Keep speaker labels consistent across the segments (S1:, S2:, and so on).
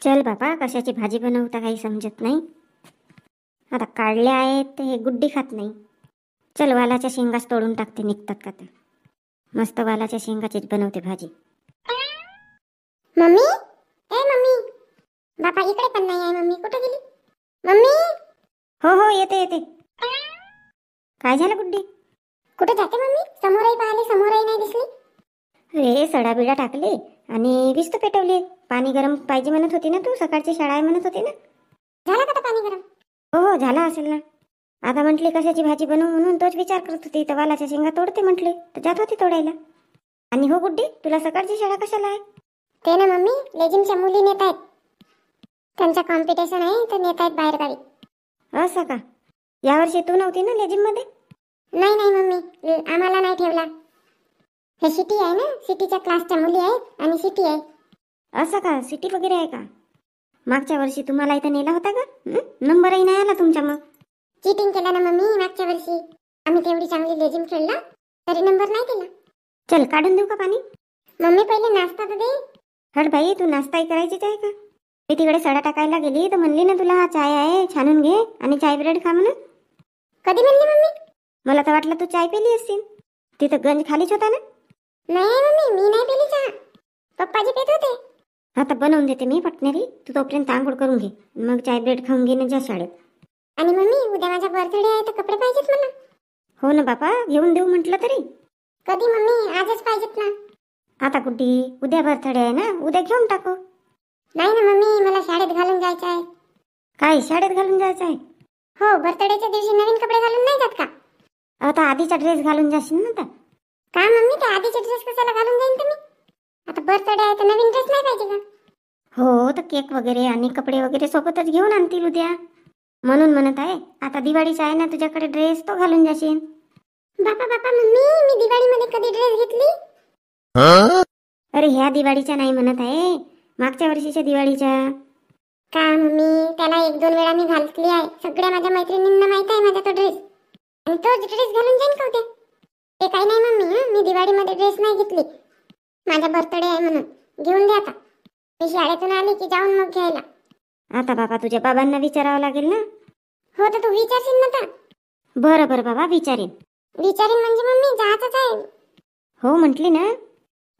S1: चल बाबा, कशाची भाजी बनवता काही समजत नाही. आता काढल्या आहेत तर हे गुड्डी खात नाही. चल, वालाच्या शेंगाच तोडून टाकते, निघतात का ते. मस्त वालाच्या शेंगाचीच बनवते भाजी.
S2: मम्मी, ए मम्मी, बापा इकडे पण नाही आहे. मम्मी कुठे गेली? मम्मी,
S1: हो हो, येते येते. काय झालं गुड्डी?
S2: कुठे जाते मम्मी? समोरही पाहिले, समोरही नाही दिसली.
S1: अरे, सडा बिडा टाकले आणि विस्त पेटवली. पाणी गरम पाहिजे म्हणत होती ना तू, सकाळची शाळा आहे म्हणत होती ना.
S2: झाला का पाणी गरम?
S1: हो हो, झाला असेल ना. आता म्हटली कशाची भाजी बनवू म्हणून तोच विचार करत होती. तर वालाच्या शेंगा तोडते म्हटले, तर जात होती तोडायला. आणि हो गुड्डी, तुला सकाळची शाळा कशाला आहे?
S2: ते ना मम्मी, लेजिमच्या मुली नेत आहेत. त्यांचा कॉम्पिटिशन आहे तर नेत आहेत बाहेर गावी.
S1: असं का? यावर्षी तू नव्हती ना लेजिम मध्ये?
S2: नाही नाही मम्मी, आम्हाला नाही ठेवला. हे सिटी आहे ना, सिटीच्या क्लासच्या मुली आहेत आणि सिटी आहे.
S1: असं का? सिटी वगैरे आहे का? मागच्या वर्षी तुम्हाला इथं नेला होता का? नंबरही नाही आला तुमच्या. मग
S2: चीटिंग केला ना मम्मी मागच्या वर्षी. आम्ही तेवढी चांगली लेजिम खेळला तरी नंबर नाही दिला.
S1: चल, काढून देऊ का पाणी?
S2: मम्मी पहिले नाश्ता तर दे.
S1: हट बाई, तू नाश्ताही करायचीच आहे का? मी तिकडे सडा टाकायला गेली तर म्हणली ना तुला, हा चाय आहे, छानून घे आणि चाय ब्रेड खा म्हणून.
S2: कधी म्हणली मम्मी?
S1: मला तर वाटलं तू चाय पिली असतील. तिथं गंज खालीच होता ना.
S2: नाही मम्मी, मी नाही पिली चहा. पप्पाजी पित होते.
S1: आता बनवून देते मी पटणारी. तू तोपर्यंत आंघोळ करून घे, मग चाय ब्रेड खाऊन घे ना जा शाळेत.
S2: आणि मम्मी, उद्या माझा बर्थडे आहे तर कपडे पाहिजेत मला.
S1: हो ना बापा, घेऊन देऊ म्हटलं तरी.
S2: कधी मम्मी? आजच पाहिजेत ना.
S1: आता कुठे? उद्या बर्थडे आहे ना, उद्या घेऊन टाकू.
S2: नाही ना मम्मी, मला शाळेत घालून जायचं आहे.
S1: काय शाळेत घालून जायचं आहे?
S2: हो, बर्थडेच्या दिवशी नवीन कपडे घालून नाही जात का?
S1: आता आधीचा ड्रेस घालून जाशील ना. तर
S2: का मम्मी, त्या आधीचे ड्रेस कशाला घालून जाईन तुम्ही? आता बर्थडे आहे तर नवीन ड्रेस नाही पाहिजे का?
S1: हो, तर केक वगैरे आणि कपडे वगैरे सोबतच घेऊन आणतील उद्या, म्हणून म्हणत आहे. आता दिवाळीचा आहे ना तुझ्याकडे ड्रेस, तो घालून जाशील.
S2: बापा बापा मम्मी, मी दिवाळीमध्ये कधी ड्रेस घेतली?
S1: अरे, ह्या दिवाळीच्या नाही म्हणत आहे, मागच्या वर्षीच्या दिवाळीच्या.
S2: का मम्मी, त्याला 1-2 वेळा मी घातली आहे. सगळ्या माझ्या मैत्रिणींना माहित आहे माझा तो ड्रेस. आणि तोच ड्रेस घालून जाईन का उद्या? ते काही नाही मम्मी, मी दिवाळीमध्ये ड्रेस नाही घेतली. माझा बर्थडे आहे म्हणून घेऊन दे आता. मी शाळेतून आली की जाऊन मग घ्यायला.
S1: आता बाबा तुझ्या बाबांना विचारावं लागेल ना.
S2: हो, तर तू विचारशील ना. तर
S1: बरं बरं बाबा, विचारेन.
S2: विचारीन म्हणजे मम्मी जायचंच आहे.
S1: हो म्हटली ना.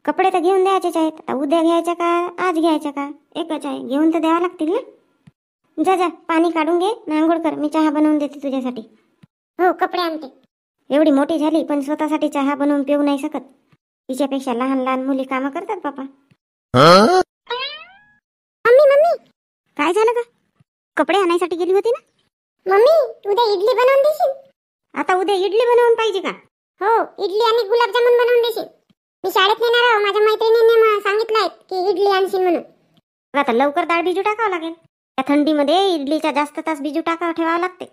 S1: कपडे तर घेऊन द्यायचेच आहेत. आता उद्या घ्यायच्या का आज घ्यायच्या का एकच आहे, घेऊन तर द्यावं लागतील ना. जा जा, पाणी काढून घे, आंघोळ कर, मी चहा बनवून देते तुझ्यासाठी.
S2: हो, कपडे आणते.
S1: एवढी मोठी झाली पण स्वतःसाठी चहा बनवून पिऊ नाही शकत. तिच्यापेक्षा लहान लहान मुली कामं करतात बापा.
S2: मम्मी मम्मी,
S1: काय झालं का? कपडे आणायसाठी गेली होती ना.
S2: मम्मी, उद्या इडली बनवून देशील?
S1: आता उद्या इडली बनवून पाहिजे का?
S2: हो, इडली आणि गुलाबजामुन बनवून देशील. मी शाळेत नेणार आहो. माझ्या मैत्रिणींनी सांगितलं की इडली आणशील म्हणून.
S1: आता लवकर डाळ भिजू टाकावं लागेल. त्या थंडीमध्ये इडलीचा जास्त तास भिजू टाकावं ठेवावं लागते.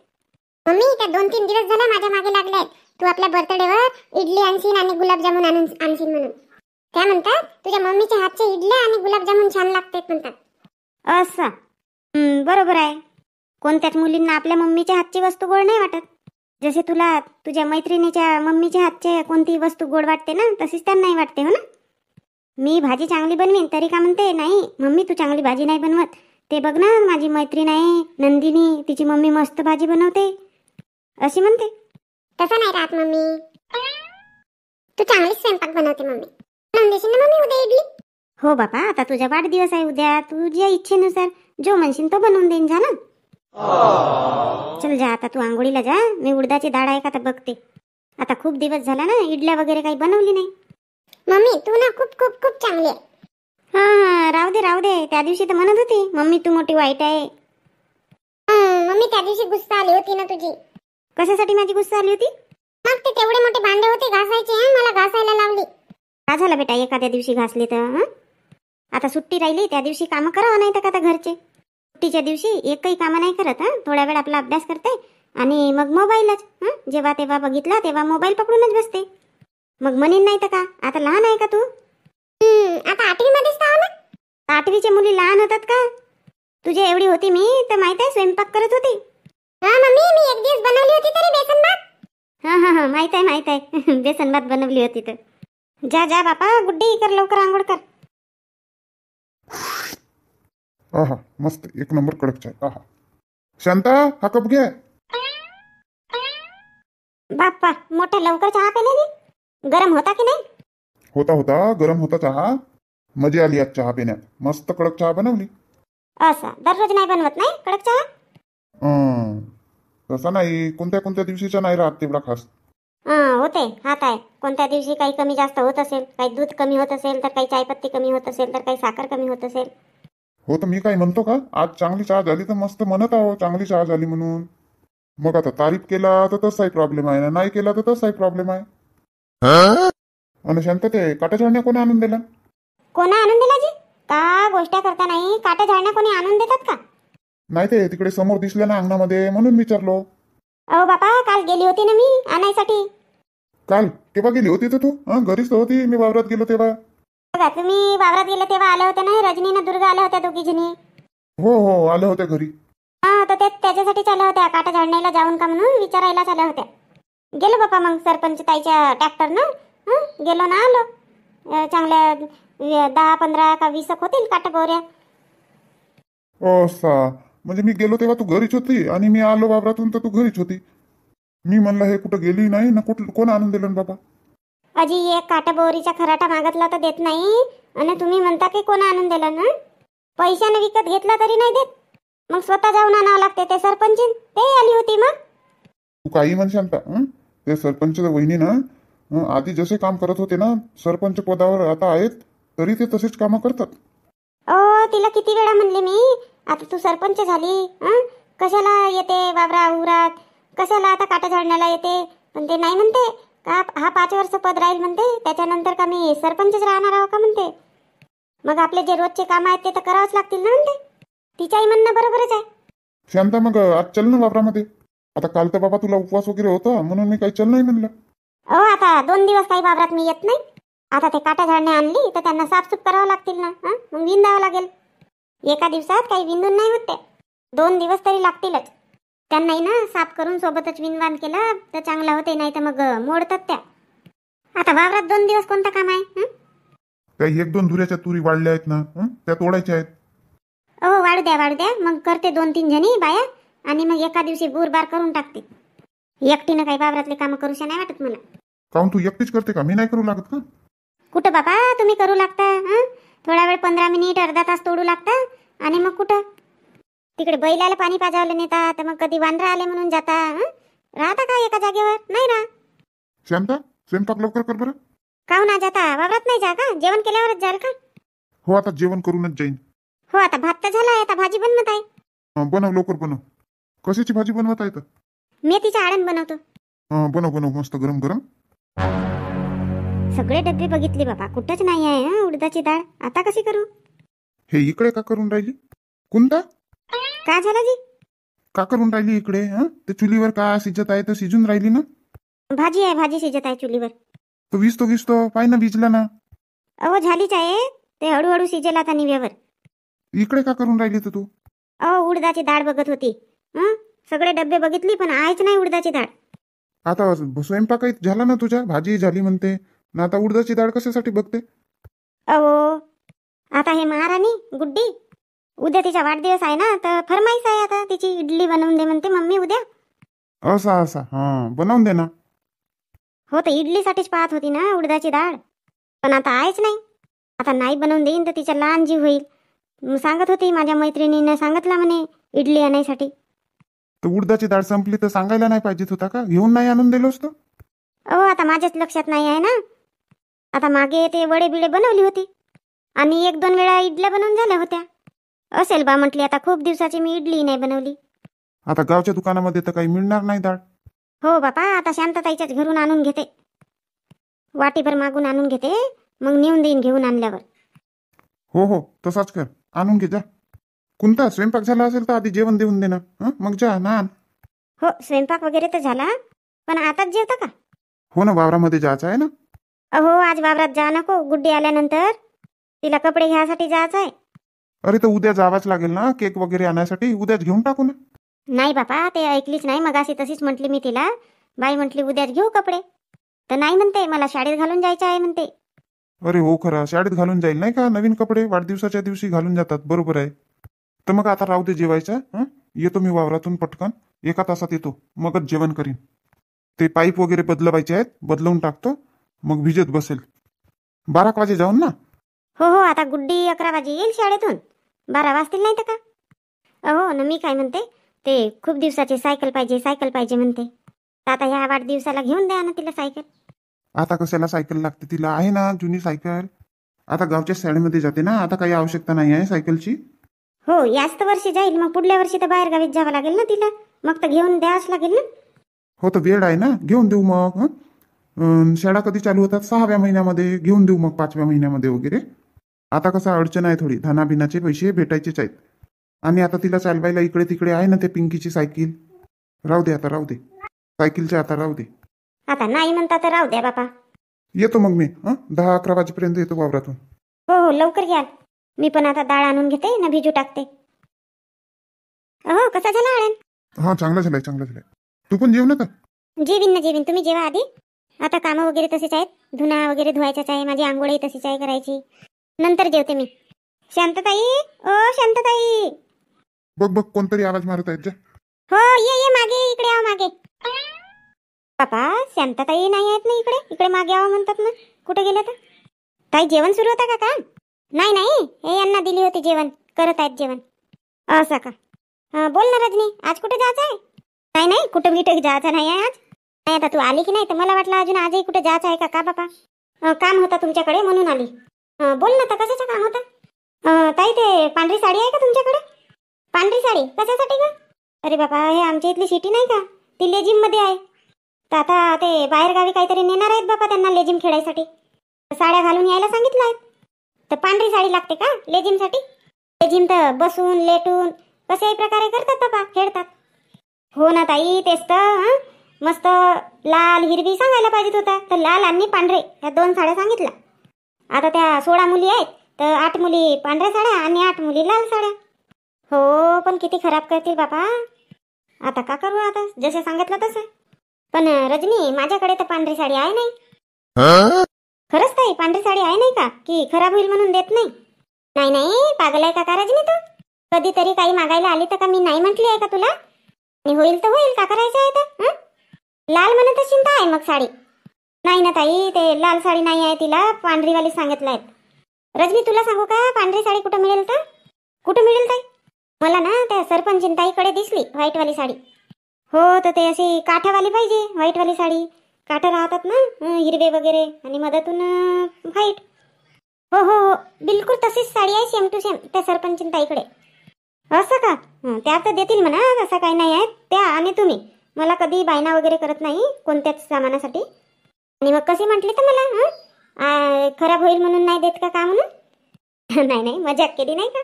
S2: मम्मी, त्या 2-3 दिवस झाले माझ्या मागे लागले आहेत. तू आपल्या बर्थडेवर इडली आणशील आणि गुलाबजामुन आणशील म्हणून. त्या म्हणतात तुझ्या मम्मीच्या हातचे इडल्या आणि गुलाबजामुन छान लागतात म्हणतात.
S1: असं बरोबर आहे. कोणत्याच मुलींना आपल्या मम्मीच्या हातची वस्तू गोड नाही वाटत. जसे तुला तुझ्या मैत्रिणीच्या मम्मीच्या हातचे कोणती वस्तू गोड वाटते ना, तशीच त्यांनाही वाटते. हो ना. मी भाजी चांगली बनवीन तरी का म्हणते नाही मम्मी तू चांगली भाजी नाही बनवत. ते बघ ना, माझी मैत्रीण आहे नंदिनी, तिची मम्मी मस्त भाजी बनवते अशी म्हणते.
S2: तसं नाही राहत मम्मी, तू चांगलीच स्वयंपाक बनवते मम्मी. बनवून देशील ना मम्मी उद्या इडली?
S1: हो बाबा, आता तुझा वाढदिवस आहे उद्या, तुझ्या इच्छेनुसार जो म्हणशील तो बनवून देईन. झालं. चल जा, आता तू आंघोळीला जा. मी उडदाची डाळ आहे का तर बघते. आता खूप दिवस झाला ना इडल्या वगैरे काही बनवली नाही.
S2: मम्मी, तू ना खूप खूप खूप चांगली आहे.
S1: हा, राहू दे राहू दे. त्या दिवशी तर म्हणत होती मम्मी तू मोठी वाईट आहे.
S2: मम्मी, त्या दिवशी गुस्सा आली होती ना तुझी.
S1: कशासाठी माझी गुस्सा आली होती?
S2: मग ते तेवढे मोठे भांडे होते घासायचे, मला घासायला लावली.
S1: का झालं बेटा, एखाद्या दिवशी घासले तर? आता सुट्टी राहिली त्या दिवशी कामं करावं नाही तर का आता घरचे. सुट्टीच्या दिवशी एकही कामं नाही करत. थोड्या वेळ आपला अभ्यास करते आणि मग मोबाईलच. जेव्हा तेव्हा बघितला तेव्हा मोबाईल पकडूनच बसते. मग म्हणेन नाही तर का, आता लहान आहे का तू?
S2: आता 8वी मध्येच आहो ना.
S1: 8वीच्या मुली लहान होतात का? तुझ्या एवढी होती मी तर माहित आहे स्वयंपाक करत होती.
S2: हा मम्मी, मी एक दिवस बनवली होती तरी बेसन भात.
S1: हा माहित आहे बेसन भात बनवली होती तर. जा जा बापा, गुड्डी कर लवकर आंघोळ कर.
S3: आहा मस्त एक नंबर कडक चाय. आहा शांता हा कप घे.
S1: बाप्पा मोठा लवकर चहा पेल्याने गरम होता की नाही?
S3: होता होता गरम होता चहा. मजा आली आज चहा पिण्यात. मस्त कडक चहा बनवली.
S1: असा दररोज नाही बनवत नाही कडक चहा?
S3: तसा नाही कोणत्या कोणत्या दिवशीचा नाही राहत तेवढा खास.
S1: होते हात आहे. कोणत्या दिवशी काही कमी जास्त होत असेल, काही दूध कमी होत असेल, तर काही चायपत्ती कमी होत असेल, तर काही साखर कमी होत असेल.
S3: हो तर मी काय म्हणतो का आज चांगली चहा झाली तर मस्त म्हणत आहो चांगली चहा झाली म्हणून. मग आता तारीफ केला तर तसाही प्रॉब्लेम आहे ना, नाही केला तर तसाही प्रॉब्लेम आहे. आणि शांत ते काटा झाडण्या कोणी आणून दिला?
S1: कोणा आणून दिला जी? का गोष्ट करता नाही? काटा झाडण्या कोणी आणून देतात का?
S3: नाही ते तिकडे समोर दिसलं ना अंगणामध्ये म्हणून विचारलो.
S1: अहो बापा काल गेली होती ना मी आणायसाठी.
S3: काल केव्हा गेली होती तर तू? घरीच तर होती मी वावरात गेलो तेव्हा.
S1: बघा तुम्ही वावरात गेले तेव्हा आल्या होत्या ना, रजनी ना दुर्गा आल्या होत्या दोघी जणी.
S3: हो हो आले होते घरी.
S1: तर ते त्याच्यासाठीच आल्या होत्या, काटा झाडण्याला जाऊन का म्हणून विचारायलाच आल्या होत्या. गेलो बापा मग सरपंच ताईच्या ट्रॅक्टर ना गेलो ना आलो. चांगल्या 10-15 का 20 होतील काटा बोऱ्या.
S3: असा म्हणजे मी गेलो तेव्हा तू घरीच होती आणि मी आलो वावरातून तर तू घरीच होती. मी म्हणलं हे कुठं गेली नाही ना, कुठं कोण आणून दिलं ना बाबा?
S1: अजी एक काटा बोरीचा खराटा मागितला तर देत नाही आणि तुम्ही म्हणता की कोण आणून दिलं ना? पैशाने विकत घेतला तरी नाही देत. मग स्वतः जाऊन आणावं लागते. ते सरपंच ते आली होती मग.
S3: तू काही म्हण शांता. ते सरपंच वहिनी ना आधी जसे काम करत होते ना सरपंच पदावर आता आहेत तरी ते तसेच कामं करतात.
S1: तिला किती वेळा म्हणले मी आता तू सरपंच झाली कशाला येते वावरा उरात, कशाला आता काटा झाडण्याला येते. पण ते नाही म्हणते का हा 5 वर्ष पद राहील म्हणते, त्याच्यानंतर का मी सरपंचच राहणार आहो का म्हणते. मग आपले जे रोजचे काम आहेत ते तर करावंच लागतील ना म्हणते. तिच्याही म्हणणं बरोबरच आहे.
S3: शांता मग आज चल ना वावरामध्ये. आता काल तर बाबा तुला उपवास वगैरे होता म्हणून मी काही चल नाही म्हणलं.
S1: आता 2 दिवस काही वावरात मी येत नाही. आता ते काटा झाडणे आणली तर त्यांना साफसूफ करावं लागतील ना. मग विंदावं लागेल. एका दिवसात काही विंदून नाही होत ते. 2 दिवस तरी लागतीलच. त्यांनाही ना साफ करून सोबतच विनवान केला तर चांगला होते, नाही तर मग मोडतात त्या. आता वावरात 2 दिवस कोणतं काम आहे?
S3: त्या 1-2 धुऱ्याच्या तुरी वाढल्या आहेत ना त्या तोडायच्या आहेत.
S1: वाढू द्या मग करते 2-3 जणी बाया आणि मग एका दिवशी बुरबार करून टाकते. एकटीनं काही वावरातले कामं करूशा नाही वाटत मला.
S3: काहून तू एकटीच करते का? मी नाही करू लागत का?
S1: कुठं बाबा तुम्ही करू लागता. थोडा वेळ 15 मिनिट अर्धा तास तोडू लागता आणि मग कुठं तिकडे बैलाला पाणी पाजावलं नेता तर मग कधी वानरं आले म्हणून जाता. राहता का एका जागेवर? नाही राहा.
S3: शांता स्वयंपाक लवकर कर बरं.
S1: काहून आज आता वावरात नाही जा का? जेवण केल्यावरच जाल का?
S3: हो आता जेवण करूनच जाईन.
S1: हो आता भात तर झाला आहे, आता भाजी बनवत आहे.
S3: बनव लवकर बनव. कशाची भाजी बनवत आहे तर?
S1: मेथीची आळण बनवतो.
S3: बनव बनव मस्त गरम गरम.
S1: सगळे डब्बे बघितले बाबा कुठंच नाही आहे उडदाची डाळ. आता कशी करू?
S3: हे इकडे का करून राहिली? कोणता
S1: का झाला जी?
S3: का करून राहिली इकडे? ते चुलीवर का शिजत आहे तर शिजून राहिली ना.
S1: भाजी आहे, भाजी शिजत आहे चुलीवर.
S3: तो विजतो पाय ना भिजला ना.
S1: झालीच आहे ते हळूहळू शिजेल आता निव्यावर.
S3: इकडे का करून राहिली तर तू?
S1: उडदाची डाळ बघत होती. सगळे डब्बे बघितली पण आहेच नाही उडदाची डाळ.
S3: आता स्वयंपाक झाला ना तुझ्या? भाजी झाली म्हणते ना, आता उडदाची डाळ कशासाठी बघते?
S1: आता हे महाराणी गुड्डी उद्या तिचा वाढदिवस आहे ना, तर फरमाईश आहे आता तिची. इडली बनवून दे म्हणते मम्मी उद्या.
S3: असा बनवून दे ना.
S1: हो तर इडलीसाठीच पाहत होती ना उडदाची डाळ. पण आता आहेच नाही. आता नाही बनवून देईन तर तिचा लहान जीव होईल. सांगत होती माझ्या मैत्रिणीनं सांगितलं म्हणे इडली आणायसाठी.
S3: तर उडदाची डाळ संपली तर सांगायला नाही पाहिजेत होता का? घेऊन नाही आणून दिलो असतो.
S1: आता माझ्याच लक्षात नाही आहे ना. आता मागे ते वडे बिडे बनवली होती आणि 1-2 वेळा इडल्या बनवून झाल्या होत्या. असेल बा म्हटली आता खूप दिवसाची मी इडली नाही बनवली.
S3: आता गावच्या दुकानामध्ये तर काही मिळणार नाही डाळ.
S1: हो बापा आता शांतताईच्याच घरून आणून घेते. वाटीभर मागून आणून घेते मग नेऊन देईन घेऊन आणल्यावर.
S3: हो तसाच कर. आणून घे जा. कोणता स्वयंपाक झाला असेल तर आधी जेवण देऊन दे ना. मग जा ना आण.
S1: हो स्वयंपाक वगैरे तर झाला पण आताच जेवता का?
S3: हो ना वावरामध्ये जायचं आहे ना.
S1: आज वावरात जा नको. गुड्डी आल्यानंतर तिला कपडे घ्यायसाठी जायचं आहे.
S3: अरे तर उद्या जावंच लागेल ना केक वगैरे आणायसाठी. उद्याच घेऊन टाकू ना.
S1: नाही बापा ते ऐकलीच नाही. मग अशी तशीच म्हटली मी तिला. बाई म्हटली उद्याच घेऊ कपडे तर नाही म्हणते मला शाळेत घालून जायचं आहे म्हणते.
S3: अरे हो खरं शाळेत घालून जाईल नाही का नवीन कपडे वाढदिवसाच्या दिवशी घालून जातात. बरोबर आहे. तर मग आता राहू दे जेवायचं. येतो मी वावरातून पटकन, 1 तासात येतो, मगच जेवण करीन. ते पाईप वगैरे बदलवायचे आहेत, बदलवून टाकतो, मग भिजत बसेल. 12 वाजे जाऊन ना.
S1: हो हो, आता गुड्डी 11 वाजे येईल शाळेतून, 12 वाजतील नाही तर का. हो ना, मी काय म्हणते, ते खूप दिवसाची सायकल पाहिजे म्हणते. तर आता ह्या वाढदिवसाला घेऊन द्या ना तिला सायकल.
S3: आता कशाला सायकल लागते तिला, आहे ना जुनी सायकल. आता गावच्या शाळेमध्ये जाते ना, आता काही आवश्यकता नाही आहे सायकलची.
S1: हो, याच तर वर्षी जाईल, मग पुढल्या वर्षी तर बाहेर गावीत जावं लागेल ना तिला, मग तर घेऊन द्यावंच लागेल ना.
S3: हो, तर वेळ आहे ना, घेऊन देऊ मग. शाळा कधी चालू होतात? 6व्या महिन्यामध्ये घेऊन देऊ मग, 5व्या महिन्यामध्ये वगैरे. आता कसं अडचण आहे थोडी, धनाबिनाचे पैसे भेटायचेच आहेत. आणि आता तिला चालवायला इकडे तिकडे आहे ना ते पिंकीची सायकल. राहू दे आता, राहू दे सायकलच्या, आता राहू दे.
S1: आता नाही म्हणता तर राहू द्या बापा.
S3: येतो मग मी 10-11 वाजेपर्यंत येतो वावरातून.
S1: हो हो, लवकर घ्या. मी पण आता डाळ आणून घेते ना, भिजू टाकते. हो, कसा झाला आळण?
S3: हा, चांगला झालाय, चांगला झालाय. तू पण जेवण का?
S1: जेवीन ना जेवीन, तुम्ही जेवा आधी. आता कामं वगैरे तसेच आहेत, धुणा वगैरे धुवायचाच आहे, माझी आंघोळही तशीच आहे करायची, नंतर जेवते मी. शांतताई, ओ शांतताई.
S3: बघ कोणतरी आवाज मारत आहेत. जा.
S1: हो, ये मागे, इकडे आव मागे. बापा, शांतताई नाही आहेत ना इकडे, इकडे मागे आवा म्हणतात ना. कुठे गेल्या तर? ताई, जेवण सुरू होता का? नाही, हे यांना दिली होती जेवण, करत आहेत जेवण. असं का? बोल ना रजनी, आज कुठे जायचं आहे? नाही, कुठं जायचं नाही आहे आज. नाही, आता तू आली की नाही तर मला वाटलं अजून आजही कुठे जायचं आहे का बापा. काम होता तुमच्याकडे म्हणून आली. बोल ना, तर कशाचं काम होतं? ताई, ते पांढरी साडी आहे का तुमच्याकडे? पांढरी साडी कशासाठी का? अरे बापा, हे आमच्या इथली सिटी नाही का, ती लेझिम मध्ये आहे. तर आता ते बाहेर गावी काहीतरी नेणार आहेत बापा त्यांना लेझिम खेळायसाठी, साड्या घालून यायला सांगितलं आहे. तर पांढरी साडी लागते का लेझिमसाठी? लेझिम तर बसून लेटून कशाही प्रकारे करतात बाबा, खेळतात. हो ना ताई, तेच तर. मस्त लाल हिरवी सांगायला पाहिजेत होता, तर लाल आणि पांढरे ह्या 2 साड्या सांगितल्या. आता त्या 16 मुली आहेत, तर 8 मुली पांढऱ्या साड्या आणि 8 मुली लाल साड्या. हो, पण किती खराब करतील बापा. आता का करू, आता जसे सांगितलं तसं. पण रजनी, माझ्याकडे तर पांढरी साडी आहे नाही. खरंच ताई, पांढरी साडी आहे नाही का, की खराब होईल म्हणून देत नाही? नाही, पागल आहे का रजनी तू? कधीतरी काही मागायला आली तर का मी नाही म्हटली आहे का तुला? आणि होईल तर होईल, का करायचं आहे तर? लाल म्हणत चिंता आहे मग साडी. नाही ना ताई, ते लाल साडी नाही आहे तिला, पांढरीवाली सांगितलं आहे. रजनी, तुला सांगू का, पांढरी साडी कुठं मिळेल तर? कुठं मिळेल ताई? मला ना त्या सरपंचिंताईकडे दिसली व्हाईटवाली साडी. हो, तर ते अशी काठावाली पाहिजे, व्हाईटवाली साडी. काठं राहतात ना हिरवे वगैरे, आणि मधातून व्हाईट. हो हो हो, बिलकुल तशीच साडी आहे, सेम टू सेम त्या सरपंचिंताईकडे. असं का? त्या तर देतील म्हणा, असं काही नाही आहे. त्या आणि तुम्ही मला कधी बायना वगैरे करत नाही कोणत्याच सामानासाठी. आणि मग कशी म्हटली तर मला खराब होईल म्हणून नाही देत का म्हणून? नाही, मजाक केली नाही का?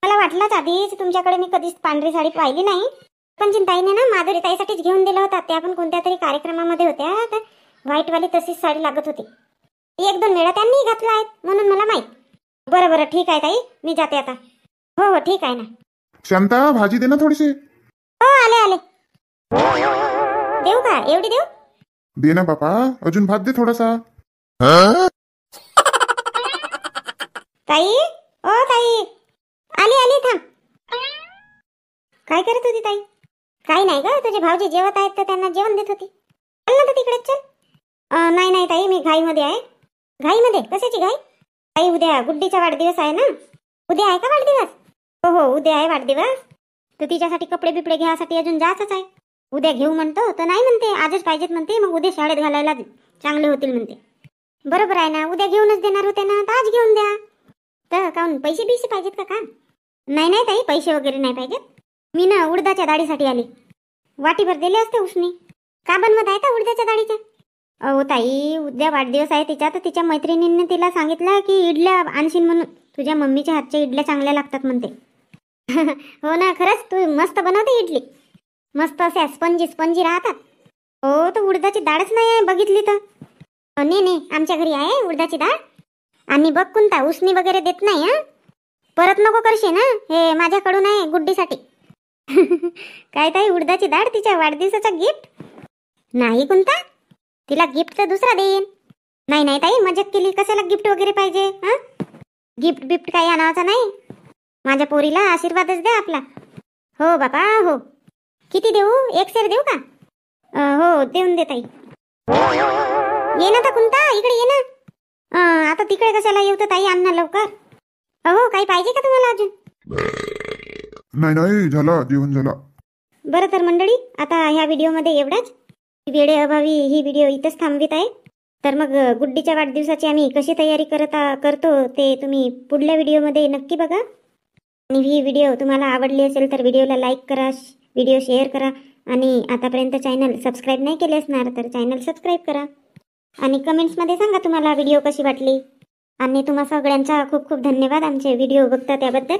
S1: मला वाटलंच आधीच, तुमच्याकडे मी कधीच पांढरी साडी पाहिली नाही. पण चिंताईने ना माधुरी ताईसाठीच घेऊन दिला होता, त्या पण कोणत्या तरी कार्यक्रमामध्ये होत्या, तर व्हाईटवाली तशीच साडी लागत होती. 1-2 वेळा त्यांनी घातला आहे म्हणून मला माहित. बरं, ठीक आहे ताई, मी जाते आता. हो, ठीक आहे ना.
S3: शांता, भाजी दे ना थोडीशी.
S1: हो, आले. देऊ का, एवढी देऊ?
S3: दे ना बापा, अजून भात दे थोडासा.
S1: ताई, ओ ताई, आली थांब. काय करत होती ताई? काही नाही ग, तुझे भाऊजी जेवत आहेत तर त्यांना जेवण देत होती. चल ना तर तिकडेच चल. नाही ताई, मी घाईमध्ये आहे. घाईमध्ये? कशाची घाई? ताई, उद्या गुड्डीचा वाढदिवस आहे ना. उद्या आहे का वाढदिवस? हो, उद्या आहे वाढदिवस. तर तिच्यासाठी कपडे बिपडे घ्यायसाठी अजून जायचंच आहे. उद्या घेऊ म्हणतो तर नाही म्हणते, आजच पाहिजेत म्हणते, मग उद्या शाळेत घालायला चांगले होतील म्हणते. बरोबर आहे ना, उद्या घेऊनच देणार होते ना, तर आज घेऊन द्या. तर काऊन, पैसे बिसे पाहिजेत का? नाही ताई, पैसे वगैरे नाही पाहिजेत. मी ना उडदाच्या डाळीसाठी आली, वाटीभर दिले असते उसनी. का बनवत आहे का उडदाच्या डाळीच्या? अहो ताई, उद्या वाढदिवस आहे तिच्या, तर तिच्या मैत्रिणींनी तिला सांगितलं की इडल्या आणशील म्हणून, तुझ्या मम्मीच्या हातच्या इडल्या चांगल्या लागतात म्हणते. हो ना, खरंच तू मस्त बनवते इडली, मस्त अशा स्पंजी राहतात. हो, तर उडदाची डाळच नाही आहे बघितली तर. नाही, आमच्या घरी आहे उडदाची डाळ. आणि बघ कोणता उसनी वगैरे देत नाही. परत नको करशे ना, हे माझ्याकडून आहे गुड्डीसाठी. काय ताई, उडदाची डाळ तिच्या वाढदिवसाचा गिफ्ट? नाही कोणता, तिला गिफ्ट तर दुसरा देईन. नाही ताई, मजाक केली, कशाला गिफ्ट वगैरे पाहिजे? गिफ्ट काही आणायचा नाही. माझ्या पोरीला आशीर्वादच द्या आपला. हो बापा हो. किती देऊ? 1 शेर देऊ का? हो देऊन दे ताई. ये ना तर कुंता, इकडे ये ना. आता तिकडे कशाला येऊ तर ताई, आण ना लवकर. हो काही पाहिजे का तुम्हाला अजून?
S3: नाही झाला, जेवण झाला.
S1: बरं तर मंडळी, आता ह्या व्हिडिओमध्ये एवढाच. वेळेअभावी ही व्हिडिओ इथंच थांबवित आहे. तर मग गुड्डीच्या वाढदिवसाची आम्ही कशी तयारी करतो ते तुम्ही पुढल्या व्हिडिओमध्ये नक्की बघा. आणि ही व्हिडिओ तुम्हाला आवडली असेल तर व्हिडिओला लाईक करा, व्हिडिओ शेअर करा. आणि आतापर्यंत चॅनल सबस्क्राईब नाही केले असणार तर चॅनल सबस्क्राईब करा. आणि कमेंट्समध्ये सांगा तुम्हाला व्हिडिओ कशी वाटली. आणि तुम्हा सगळ्यांचा खूप खूप धन्यवाद आमचे व्हिडिओ बघता त्याबद्दल.